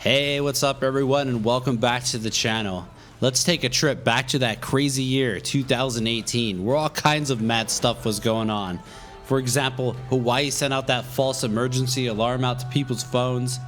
Hey, what's up everyone, and welcome back to the channel. Let's take a trip back to that crazy year 2018 where all kinds of mad stuff was going on. For example, Hawaii sent out that false emergency alarm out to people's phones.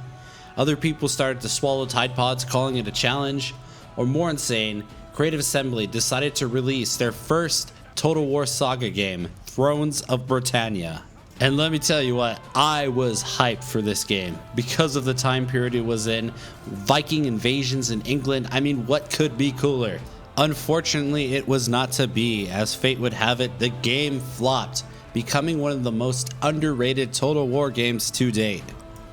Other people started to swallow Tide Pods, calling it a challenge. Or more insane, Creative Assembly decided to release their first Total War Saga game, Thrones of Britannia. And let me tell you what, I was hyped for this game because of the time period it was in. Viking invasions in England, I mean, what could be cooler? Unfortunately, it was not to be. As fate would have it, the game flopped, becoming one of the most underrated Total War games to date.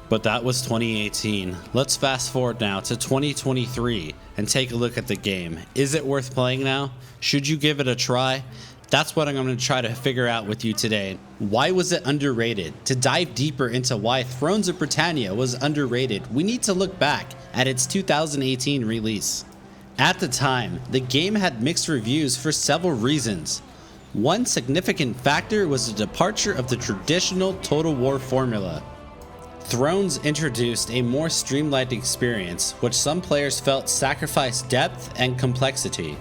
But that was 2018. Let's fast forward now to 2023 and take a look at the game. Is it worth playing now? Should you give it a try? That's what I'm going to try to figure out with you today. Why was it underrated? To dive deeper into why Thrones of Britannia was underrated, we need to look back at its 2018 release. At the time, the game had mixed reviews for several reasons. One significant factor was the departure of the traditional Total War formula. Thrones introduced a more streamlined experience, which some players felt sacrificed depth and complexity.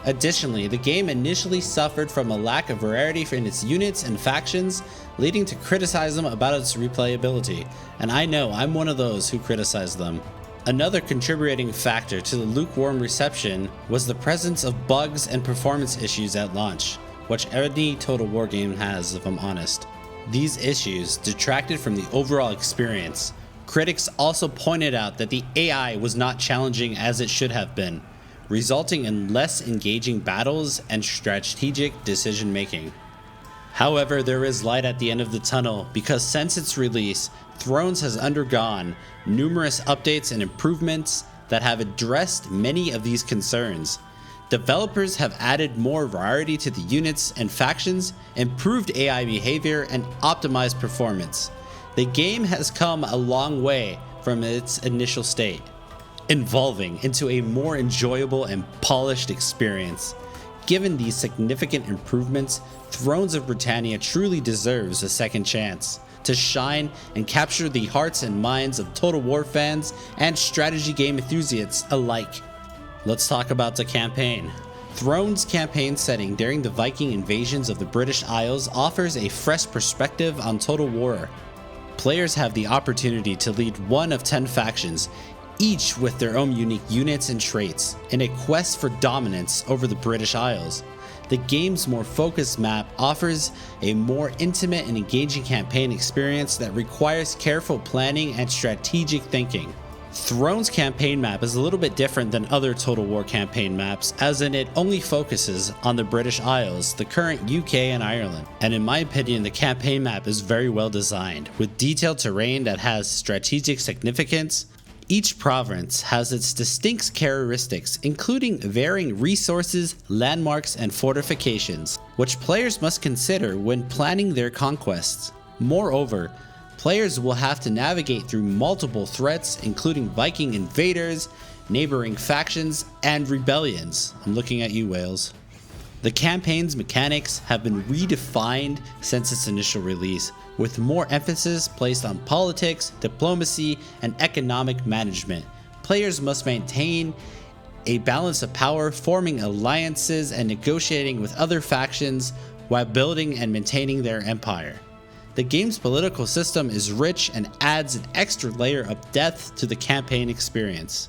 Additionally, the game initially suffered from a lack of variety in its units and factions, leading to criticism about its replayability, and I know I'm one of those who criticize them. Another contributing factor to the lukewarm reception was the presence of bugs and performance issues at launch, which any Total War game has, if I'm honest. These issues detracted from the overall experience. Critics also pointed out that the AI was not challenging as it should have been, resulting in less engaging battles and strategic decision making. However, there is light at the end of the tunnel because since its release, Thrones has undergone numerous updates and improvements that have addressed many of these concerns. Developers have added more variety to the units and factions, improved AI behavior, and optimized performance. The game has come a long way from its initial state, evolving into a more enjoyable and polished experience. Given these significant improvements, Thrones of Britannia truly deserves a second chance to shine and capture the hearts and minds of Total War fans and strategy game enthusiasts alike. Let's talk about the campaign. Thrones' campaign setting during the Viking invasions of the British Isles offers a fresh perspective on Total War. Players have the opportunity to lead one of 10 factions, each with their own unique units and traits, in a quest for dominance over the British Isles. The game's more focused map offers a more intimate and engaging campaign experience that requires careful planning and strategic thinking. Thrones' campaign map is a little bit different than other Total War campaign maps, as in it only focuses on the British Isles, the current UK and Ireland. And in my opinion, the campaign map is very well designed, with detailed terrain that has strategic significance. Each province has its distinct characteristics, including varying resources, landmarks, and fortifications, which players must consider when planning their conquests. Moreover, players will have to navigate through multiple threats, including Viking invaders, neighboring factions, and rebellions. I'm looking at you, Wales. The campaign's mechanics have been redefined since its initial release, with more emphasis placed on politics, diplomacy, and economic management. Players must maintain a balance of power, forming alliances and negotiating with other factions while building and maintaining their empire. The game's political system is rich and adds an extra layer of depth to the campaign experience.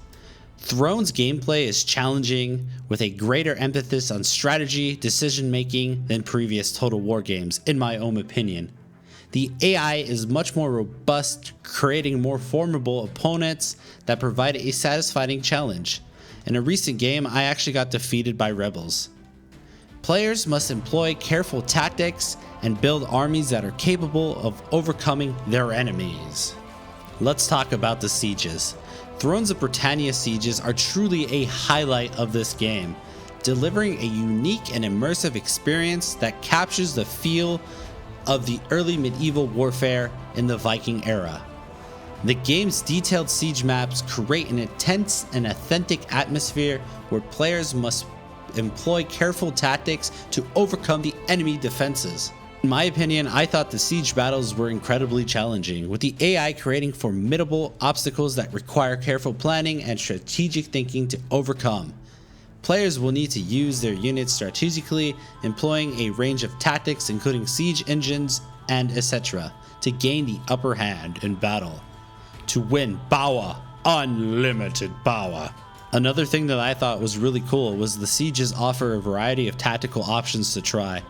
Thrones' gameplay is challenging, with a greater emphasis on strategy, decision making than previous Total War games, in my own opinion. The AI is much more robust, creating more formidable opponents that provide a satisfying challenge. In a recent game, I actually got defeated by rebels. Players must employ careful tactics and build armies that are capable of overcoming their enemies. Let's talk about the sieges. Thrones of Britannia sieges are truly a highlight of this game, delivering a unique and immersive experience that captures the feel of the early medieval warfare in the Viking era. The game's detailed siege maps create an intense and authentic atmosphere where players must employ careful tactics to overcome the enemy defenses. In my opinion, I thought the siege battles were incredibly challenging, with the AI creating formidable obstacles that require careful planning and strategic thinking to overcome. Players will need to use their units strategically, employing a range of tactics including siege engines and etc. to gain the upper hand in battle. To win power, unlimited power. Another thing that I thought was really cool was the sieges offer a variety of tactical options to try,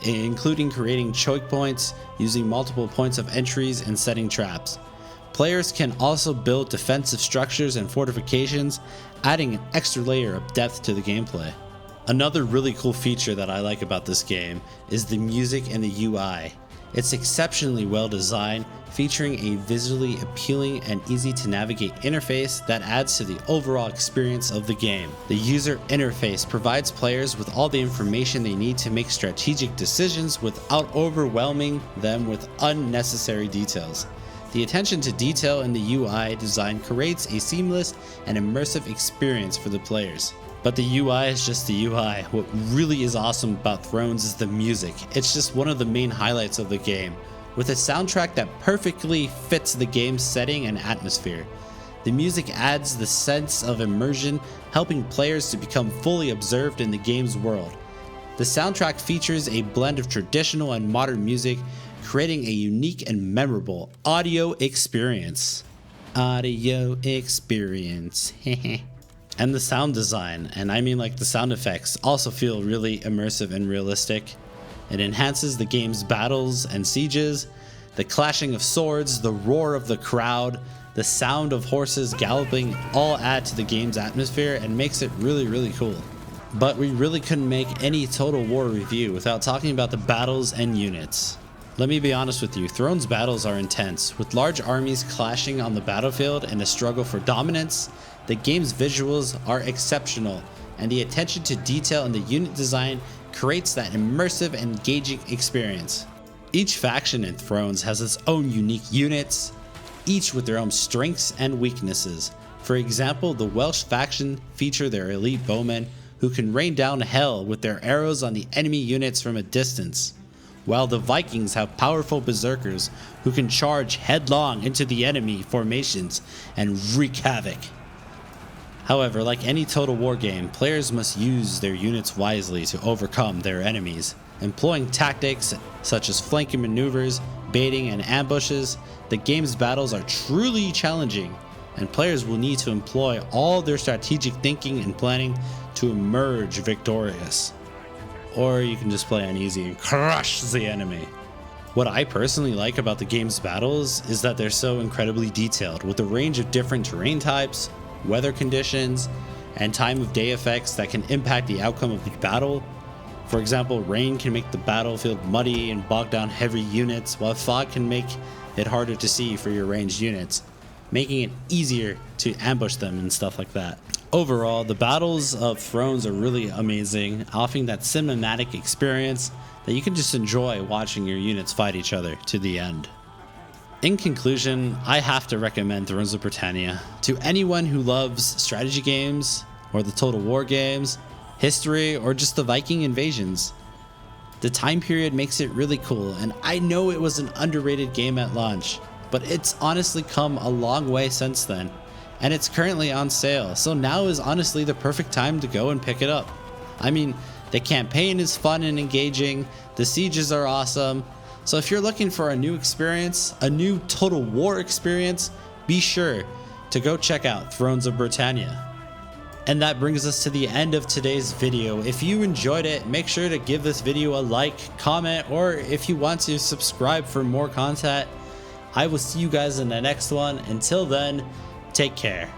including creating choke points, using multiple points of entries, and setting traps. Players can also build defensive structures and fortifications, adding an extra layer of depth to the gameplay. Another really cool feature that I like about this game is the music and the UI. It's exceptionally well designed, featuring a visually appealing and easy to navigate interface that adds to the overall experience of the game. The user interface provides players with all the information they need to make strategic decisions without overwhelming them with unnecessary details. The attention to detail in the UI design creates a seamless and immersive experience for the players. But the UI is just the UI. What really is awesome about Thrones is the music. It's just one of the main highlights of the game, with a soundtrack that perfectly fits the game's setting and atmosphere. The music adds the sense of immersion, helping players to become fully absorbed in the game's world. The soundtrack features a blend of traditional and modern music, creating a unique and memorable audio experience. Audio experience. And the sound design, and I mean like the sound effects, also feel really immersive and realistic. It enhances the game's battles and sieges. The clashing of swords, the roar of the crowd, the sound of horses galloping all add to the game's atmosphere and makes it really cool. But we really couldn't make any Total War review without talking about the battles and units. Let me be honest with you, Thrones battles are intense, with large armies clashing on the battlefield and a struggle for dominance. The game's visuals are exceptional, and the attention to detail in the unit design creates that immersive and engaging experience. Each faction in Thrones has its own unique units, each with their own strengths and weaknesses. For example, the Welsh faction feature their elite bowmen who can rain down hell with their arrows on the enemy units from a distance, while the Vikings have powerful berserkers who can charge headlong into the enemy formations and wreak havoc. However, like any Total War game, players must use their units wisely to overcome their enemies. Employing tactics such as flanking maneuvers, baiting, and ambushes, the game's battles are truly challenging, and players will need to employ all their strategic thinking and planning to emerge victorious. Or you can just play on easy and crush the enemy. What I personally like about the game's battles is that they're so incredibly detailed, with a range of different terrain types, weather conditions, and time of day effects that can impact the outcome of the battle. For example, rain can make the battlefield muddy and bog down heavy units, while fog can make it harder to see for your ranged units, making it easier to ambush them and stuff like that. Overall, the battles of Thrones are really amazing, offering that cinematic experience that you can just enjoy watching your units fight each other to the end. In conclusion, I have to recommend Thrones of Britannia to anyone who loves strategy games, or the Total War games, history, or just the Viking invasions. The time period makes it really cool, and I know it was an underrated game at launch, but it's honestly come a long way since then, and it's currently on sale, so now is honestly the perfect time to go and pick it up. I mean, the campaign is fun and engaging, the sieges are awesome, so if you're looking for a new experience, a new Total War experience, be sure to go check out Thrones of Britannia. And that brings us to the end of today's video. If you enjoyed it, make sure to give this video a like, comment, or if you want to, subscribe for more content. I will see you guys in the next one. Until then, take care.